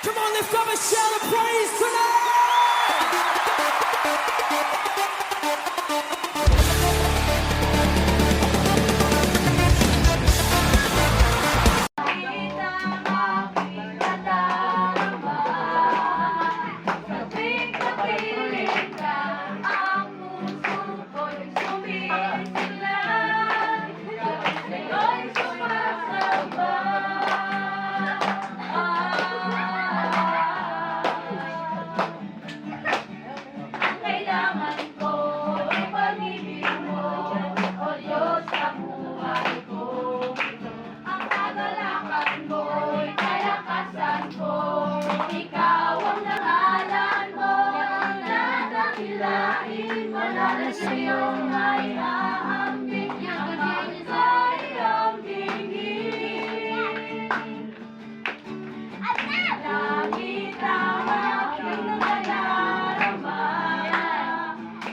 Come on, lift up a shout of praise tonight! Sa'yong may aambing ang sa iyong tingin. Langit ang aking nadarama,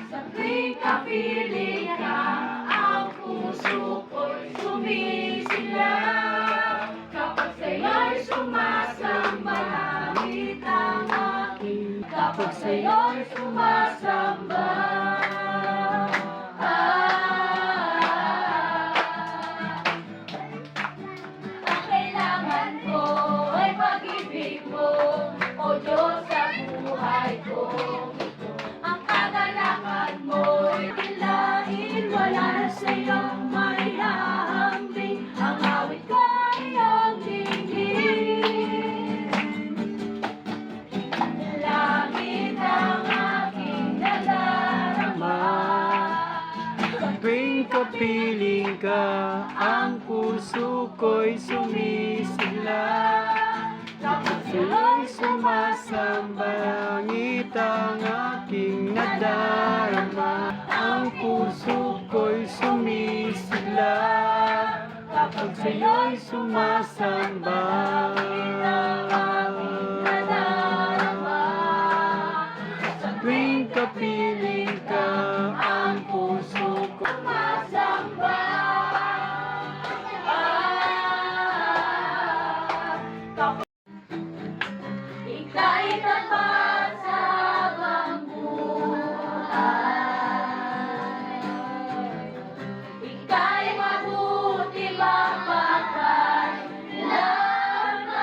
sa tuwing kapiling ka, ang puso ko'y sumisilaw. Kapag sa'yo'y sumasamba, langit ang aking, kapag sa'yo'y sumasamba. O Diyos sa buhay ko, ang kagalakan mo'y tilain, wala na sa'yong may ahambing, ang awit ko ay iyong dinggin. Langit ang aking nadarama, Sa tuwing kapiling ka, ang puso ko'y sumisigla. kapag Sa'yo'y sumasamba, langit ang aking nadarama. Ang puso ko'y sumisigla, kapag sa'yo'y sumasamba. Sa tuwing kapiling ka, ang puso ko sumasamba. Ika'y tapat sa habang buhay. Ika'y mabuti mapagkailanman.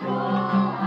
ko